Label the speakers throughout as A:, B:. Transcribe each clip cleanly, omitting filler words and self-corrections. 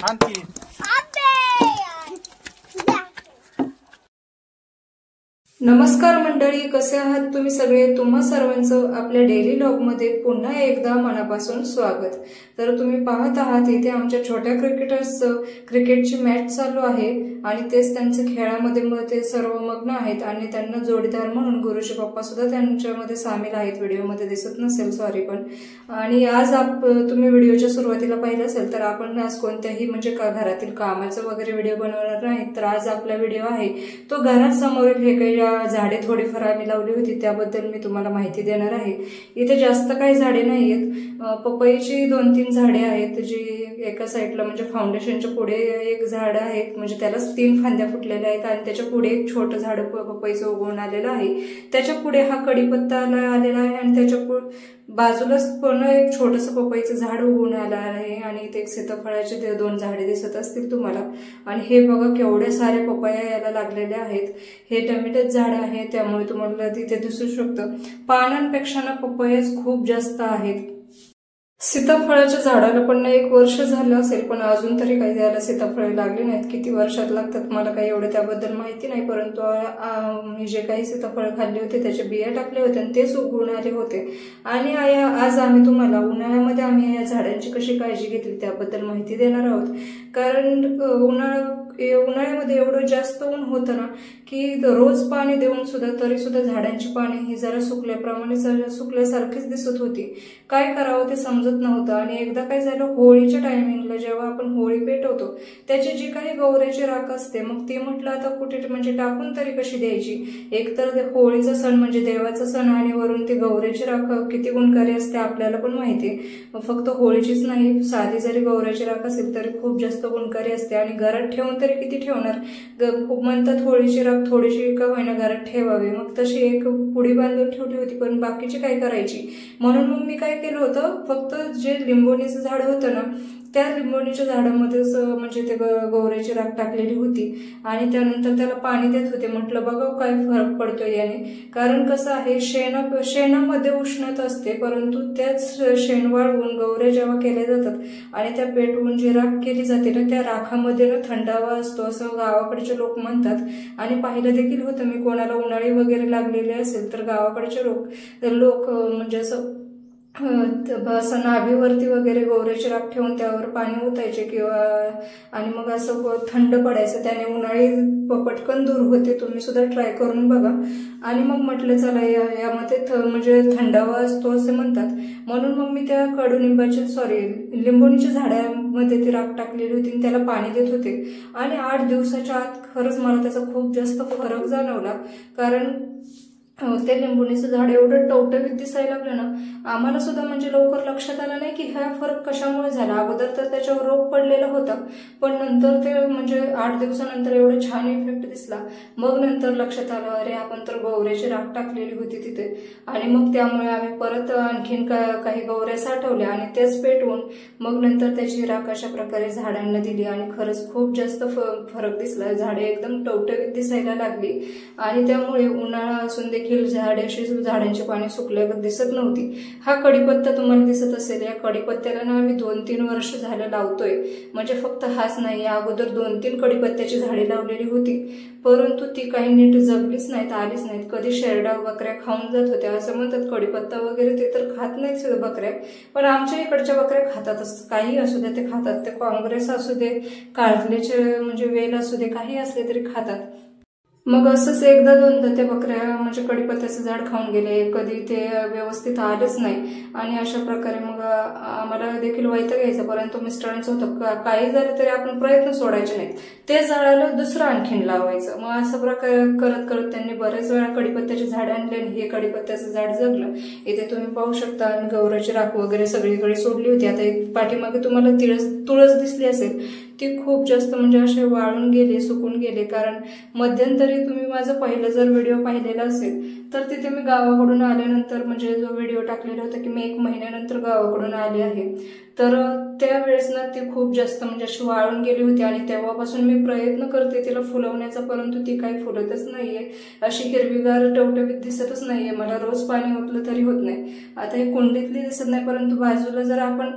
A: आणखी
B: नमस्कार मंडळी, कसे आहात तुम्ही सगळे? तुम्हा सर्वांचं आपल्या डेली व्लॉग मध्ये पुन्हा एकदा मनापासून स्वागत। तर तुम्ही पाहत आहात इथे आमच्या छोट्या क्रिकेटर्सचं क्रिकेटची मॅच चालू आहे आणि तेच त्यांच्या खेळामध्ये ते सर्व मग्न आहेत आणि त्यांना जोडीदार म्हणून गुरुजी पप्पा सुद्धा त्यांच्यामध्ये सामील आहेत। व्हिडिओमध्ये दिसत नसेल, सॉरी। पण आणि आज तुम्ही व्हिडिओच्या सुरुवातीला पाहिलं असेल तर आपण आज कोणत्याही म्हणजे घरातील कामाचं वगैरे व्हिडिओ बनवणार नाही। तर आज आपला व्हिडिओ आहे तो घरासमोरील हे काही झाडे थोडीफार आम्ही लावली होती त्याबद्दल मी तुम्हाला माहिती देणार आहे। इथे जास्त काही झाडे नाहीयेत, पपईची 2-3 झाडे आहेत जी एका साईडला म्हणजे फाउंडेशनच्या पुढे एक झाड आहे, म्हणजे त्यालाच 3 फांद्या फुटलेल्या आहेत आणि त्याच्या पुढे एक छोटं झाड पपईचं उगवून आलेलं आहे। त्याच्या पुढे हा कडीपत्ता आलेला आहे आणि त्याच्या बाजूलाच पुन्हा एक छोटंसं पपईचं झाड उगवून आलं आहे आणि इथे एक सीताफळाचे 2 झाडे दिसत असतील तुम्हाला। आणि हे बघा केवढे सारे पपया याला लागलेले आहेत। हे टोमॅटोचं झाड आहे त्यामुळे तुम्हाला तिथे दिसू शकतं पानांपेक्षा ना पपयाच खूप जास्त आहेत। सीताफळाच्या झाडाला पण 1 वर्ष झालं असेल पण अजून तरी काही त्याला सीताफळे लागली नाहीत। किती वर्षात लागतात मला काही एवढं त्याबद्दल माहिती नाही, परंतु मी जे काही सीताफळ खाल्ले होते त्याचे बिया टाकले होते आणि तेच उगवून आले होते। आणि आज आम्ही तुम्हाला उन्हाळ्यामध्ये आम्ही या झाडांची कशी काळजी घेतली त्याबद्दल माहिती देणार आहोत। कारण उन्हाळ्यामध्ये एवढं जास्त ऊन होतं ना की रोज पाणी देऊन सुद्धा तरी सुद्धा झाडांची पाने ही जरा सुकल्यासारखीच दिसत होती। काय करावं ते समजत नव्हतं। आणि एकदा काय झालं, होळीच्या टायमिंगला जेव्हा आपण होळी पेटवतो त्याची जी काही गौऱ्याची राख असते मग ती म्हटलं आता कुठे म्हणजे टाकून तरी कशी द्यायची। एकतर होळीचा सण म्हणजे देवाचा सण आणि वरून ती गौऱ्याची राख किती गुणकारी असते आपल्याला पण माहिती। फक्त होळीचीच नाही, साधी जरी गौऱ्याची राख असेल तरी खूप जास्त गुणकारी असते आणि घरात ठेवून तरी किती ठेवणार। खूप म्हणतात होळीची राख थोडीशी का होईना घरात ठेवावी, मग तशी एक पुडी बांधून ठेवली होती पण बाकीची काय करायची। म्हणून मग मी काय केलं होतं, फक्त जे लिंबोणीचं झाड होतं ना त्या लिंबोणीच्या झाडामध्येच म्हणजे ते गौऱ्याची राख टाकलेली होती आणि त्यानंतर त्याला पाणी देत होते। म्हटलं बघाव काय फरक पडतोय याने। कारण कसं आहे, शेणामध्ये उष्णता असते परंतु त्याच शेण वाळवून गौऱ्या जेव्हा केल्या जातात आणि त्या पेटवून जी राख केली जाते ना त्या राखामध्ये ना थंडावा असतो असं गावाकडचे लोक म्हणतात। आणि पाहिलं देखील होतं मी, कोणाला उन्हाळी वगैरे लागलेले असेल तर गावाकडचे लोक म्हणजे असं नाभीवरती वगैरे गौऱ्याची राख ठेवून त्यावर पाणी ओतायचे किंवा आणि मग असं थंड पडायचं, त्याने उन्हाळी पटकन दूर होते। तुम्ही सुद्धा ट्राय करून बघा। आणि मग म्हटलं चला यामध्ये म्हणजे थंडावा असतो असे म्हणतात, म्हणून मग मी त्या लिंबोणीच्या झाडामध्ये ती राख टाकलेली होती आणि त्याला पाणी देत होते। आणि 8 दिवसाच्या आत खरंच मला त्याचा खूप जास्त फरक जाणवला। कारण ते लिंबोणीचं झाड एवढं टवटवीत दिसायला लागलं ना, आम्हाला सुद्धा म्हणजे लवकर लक्षात आलं नाही की हा फरक कशामुळे झाला। अगोदर तर त्याच्यावर रोग पडलेला होता पण नंतर ते म्हणजे 8 दिवसानंतर एवढं छान इफेक्ट दिसला। मग नंतर लक्षात आलं अरे आपण तर गौऱ्याची राख टाकलेली होती तिथे। आणि मग त्यामुळे आम्ही परत आणखीन काही गौऱ्या साठवल्या आणि तेच पेटवून मग नंतर त्याची राख अशा प्रकारे झाडांना दिली आणि खरंच खूप जास्त फरक दिसला। झाडे एकदम टवटवीत दिसायला लागली आणि त्यामुळे उन्हाळा असून देखील झाडांची पाने सुकल्यागत दिसत नव्हती। हा कडीपत्ता तुम्हाला दिसत असेल, या कडीपत्त्याला ना आम्ही 2-3 वर्ष झालं लावतोय। म्हणजे फक्त हाच नाही, अगोदर 2-3 कडीपत्त्याची झाडे लावलेली होती परंतु ती काही नीट जगलीच नाहीत, आलीच नाहीत। कधी शेरडा बकऱ्या खाऊन जात होत्या असं म्हणतात। कडीपत्ता वगैरे ते तर खात नाहीत बकऱ्या, पण आमच्या इकडच्या बकऱ्या खातातच। काही असू दे ते खातात, ते काँग्रेस असू दे, कारल्याचे म्हणजे वेल असू दे, काही असले तरी खातात। मग असंच एकदा दोनदा त्या बकऱ्या म्हणजे कडीपत्त्याचं झाड खाऊन गेले, कधी ते व्यवस्थित आलेच नाही आणि अशा प्रकारे मग आम्हाला देखील वैताग यायचा। परंतु मिस्टरांचं होतं काही झालं तरी आपण प्रयत्न सोडायचे नाहीत, ते झाडाला दुसरं आणखीन लावायचं। मग असं प्रकारे करत करत त्यांनी बरेच वेळा कडीपत्त्याचे झाड आणले आणि हे कडीपत्त्याचं झाड जगलं। इथे तुम्ही पाहू शकता गौऱ्याची राख वगैरे सगळीकडे सोडली होती। आता पाठीमागे तुम्हाला तुळस दिसली असेल, ती खूप जास्त म्हणजे असे वाळून गेले, सुकून गेले। कारण मध्यंतरी तुम्ही माझं पहिलं जर व्हिडिओ पाहिलेला असेल तर तिथे मी गावाकडून आल्यानंतर म्हणजे जो व्हिडिओ टाकलेला होता की मी 1 महिन्यानंतर गावाकडून आले आहे, तर त्यावेळेस ना ती खूप जास्त म्हणजे अशी वाळून गेली होती आणि तेव्हापासून मी प्रयत्न करते तिला फुलवण्याचा परंतु ती काही फुलतच नाहीये। अशी हिरवीगार टवटवीत दिसतच नाहीये, मला रोज पाणी ओतलं तरी होत नाही। आता ही कुंडीतली दिसत नाही परंतु बाजूला जर आपण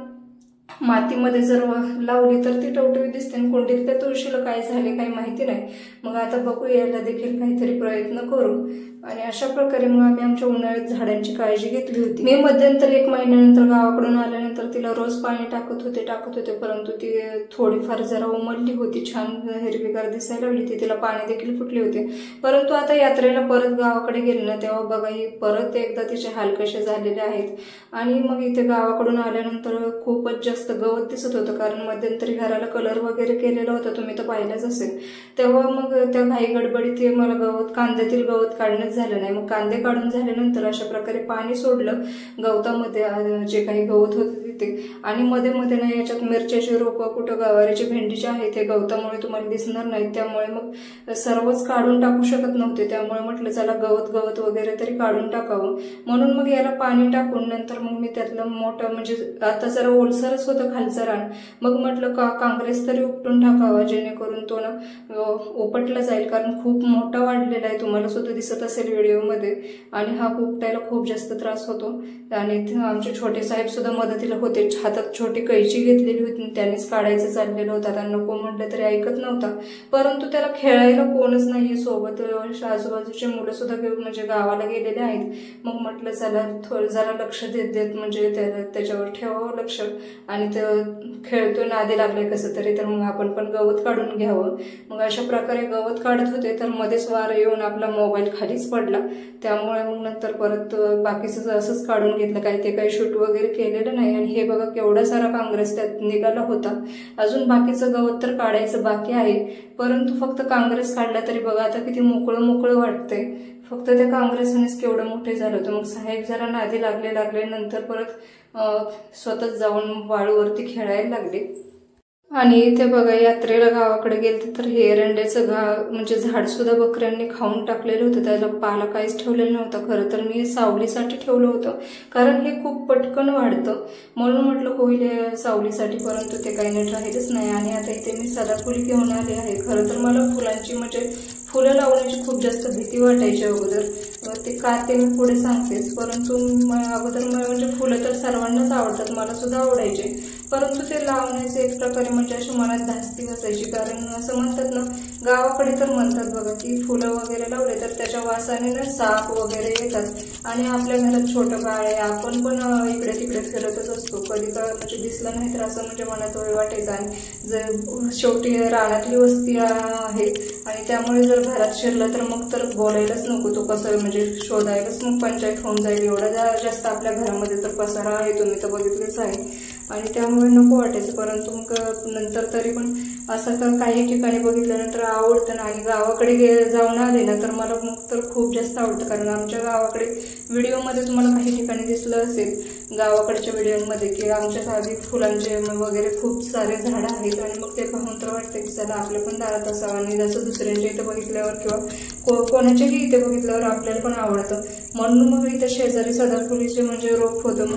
B: मातीमध्ये जर लावली तर ती टवटवी दिसते आणि कोणती त्या तुळशीला काय झाले काही माहिती नाही. मग आता बघू, याला देखील काहीतरी प्रयत्न करू. आणि अशा प्रकारे मग आम्ही आमच्या उन्हाळ्यात झाडांची काळजी घेतली होती. मी मध्यंतरी 1 महिन्यानंतर गावाकडून आल्यानंतर तिला रोज पाणी टाकत होते, परंतु ती थोडीफार जरा उमलली होती, छान हिरवीगार दिसायला लागली होती, तिला पाणी देखील फुटले होते. परंतु आता यात्रेला परत गावाकडे गेले ना, तेव्हा बघा ही परत एकदा तिचे हाल कसे झालेले आहेत. आणि मग इथे गावाकडून आल्यानंतर खूपच जास्त गवत दिसत होतं, कारण मध्यंतरी घराला कलर वगैरे केलेला होता, तुम्ही तर पाहिलंच असेल. तेव्हा मग त्या घाई गडबडीत मला कांद्यातील गवत काढणं झालं नाही. मग कांदे काढून झाल्यानंतर अशा प्रकारे पाणी सोडलं गवतामध्ये, जे काही गवत होतं तिथे. आणि मध्ये मध्ये ना याच्यात मिरच्याची रोपं, कुठं गवारीची भेंडीची आहेत, हे गवतामुळे तुम्हाला दिसणार नाहीत, त्यामुळे मग सर्वच काढून टाकू शकत नव्हते. त्यामुळे म्हटलं चला गवत वगैरे तरी काढून टाकावं, म्हणून मग याला पाणी टाकून नंतर मग मी त्यातलं मोठं, म्हणजे आता जरा ओलसरच होतं खालचं रान, मग म्हटलं काँग्रेस तरी उपटून टाकावा, जेणेकरून तो ना उपटला जाईल, कारण खूप मोठा वाढलेला आहे, तुम्हाला सुद्धा दिसत असेल व्हिडिओमध्ये. आणि हा उपटायला खूप जास्त त्रास होतो. आणि आमचे छोटे साहेब सुद्धा मदतीला होते, हातात छोटी कैची घेतलेली होती, त्यांनीच काढायचं चाललेलं होतं. त्यांना नको म्हटलं तरी ऐकत नव्हता. परंतु त्याला खेळायला कोणच नाहीये सोबत, आजूबाजूचे मुलं सुद्धा म्हणजे गावाला गेलेले आहेत. मग म्हटलं चला जरा लक्ष देत म्हणजे त्याच्यावर ठेवावं लक्ष, आणि ते खेळतोय, नादी लागलाय कसं तरी, तर मग आपण पण गवत काढून घ्यावं. मग अशा प्रकारे गवत काढत होते, तर मध्येच वार येऊन आपला मोबाईल खालीच पडला. त्यामुळे मग नंतर परत बाकीचं असंच काढून घेतलं, काही शूट वगैरे केलेलं नाही. आणि हे बघा केवढा सारा काँग्रेस त्यात निघाला होता. अजून बाकीचं गवत तर काढायचं बाकी आहे, परंतु फक्त काँग्रेस काढला तरी बघा आता किती मोकळं वाटतंय. फक्त त्या काँग्रेसनेच केवढं मोठे झालं होतं. मग साहेब जरा नादी लागले, नंतर परत स्वतःच जाऊन वाळूवरती खेळायला लागले. आणि इथे बघा यात्रेला गावाकडे गेले तर हे एरंड्याचं म्हणजे झाड सुद्धा बकऱ्यांनी खाऊन टाकलेलं होतं, त्याला पाला काहीच ठेवलेलं नव्हतं. खरं तर मी सावलीसाठी ठेवलं होतं, कारण हे खूप पटकन वाढतं, म्हणून म्हटलं होईल सावलीसाठी, परंतु ते काही नीट राहिलंच नाही. आणि आता इथे मी सदाफुली घेऊन आले आहे. खरं तर मला फुलांची म्हणजे फुलं लावण्याची खूप जास्त भीती वाटायची अगोदर, ते का ते मी पुढे सांगतेच. परंतु अगोदर म्हणजे फुलं तर सर्वांनाच आवडतात, मला सुद्धा आवडायचे, परंतु ते लावण्याचे एक प्रकारे म्हणजे अशी मनात धास्ती बसायची. कारण असं म्हणतात ना, गावाकडे तर म्हणतात बघा की फुलं वगैरे लावले तर त्याच्या वासाने ना साप वगैरे येतात. आणि आपल्या घरात छोटं बाळ आहे, आपण पण इकडे तिकडे फिरतच असतो, कधी का म्हणजे दिसलं नाही तर असं म्हणजे मनात वाटायचं. आणि जर शेवटी रानातली वस्ती आहे आणि त्यामुळे जर घरात शिरलं तर मग तर बोलायलाच नको, तो कसं म्हणजे शोधायलाच मग पंचायत होऊन जाईल, एवढा जास्त आपल्या घरामध्ये तर पसारा आहे, तुम्ही तर बघितलेच आहे. आणि त्यामुळे नको वाटायचं. परंतु मग नंतर तरी पण असं काही ठिकाणी बघितल्यानंतर आवडतं ना. आणि गावाकडे जाऊन आले ना तर मला मग तर खूप जास्त आवडतं, कारण आमच्या गावाकडे व्हिडिओमध्ये तुम्हाला काही ठिकाणी दिसलं असेल गावाकडच्या व्हिडिओमध्ये की आमच्या गावी फुलांचे वगैरे खूप सारे झाडं आहेत. आणि मग ते पाहून तर वाटतं की चला आपल्या पण दारात असावं, आणि जसं दुसऱ्यांच्या इथे बघितल्यावर किंवा कोणाच्याही इथे बघितल्यावर आपल्याला पण आवडतं. म्हणून मग इथे शेजारी सदाफुलीचे म्हणजे रोप होतं.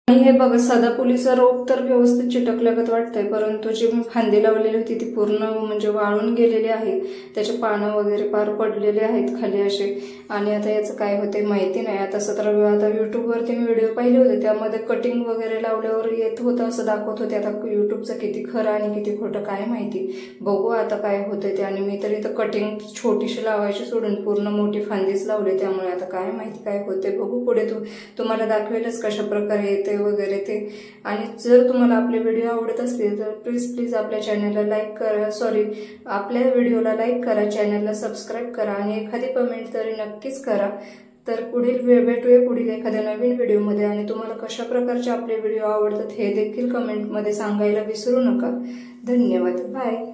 B: हे बघा सदाफुलीचं रोप तर व्यवस्थित चिटकल्यागत वाटतंय, परंतु जी मी फांदी लावलेली होती ती पूर्ण म्हणजे वाळून गेलेली आहे, त्याचे पानं वगैरे पार पडलेले आहेत खाली असे. आणि आता याचं काय होते माहिती नाही. आता आता युट्यूबवरती मी व्हिडिओ पाहिले होते, त्यामध्ये कटिंग वगैरे लावल्यावर येत होतं असं दाखवत होते. आता युट्यूबचं किती खरं आणि किती खोटं काय माहिती, बघू आता काय होतंय ते. आणि मी तरी तर कटिंग छोटीशी लावायची सोडून पूर्ण मोठी फांदीच लावली, त्यामुळे आता काय माहिती काय होते, बघू पुढे तुम्हाला दाखवेलच कशा प्रकारे येते वगैरे ते. आणि जर तुम्हाला आपले व्हिडिओ आवडत असतील तर प्लीज आपल्या चॅनलला लाईक करा, आपल्या व्हिडिओला लाईक करा, चॅनलला सबस्क्राईब करा आणि एखादी कमेंट तरी नक्कीच करा. तर भेटूया पुढील एखाद्या नवीन व्हिडिओमध्ये, आणि तुम्हाला कशा प्रकारचे आपले व्हिडिओ आवडतात हे देखील कमेंटमध्ये सांगायला विसरू नका. धन्यवाद. बाय.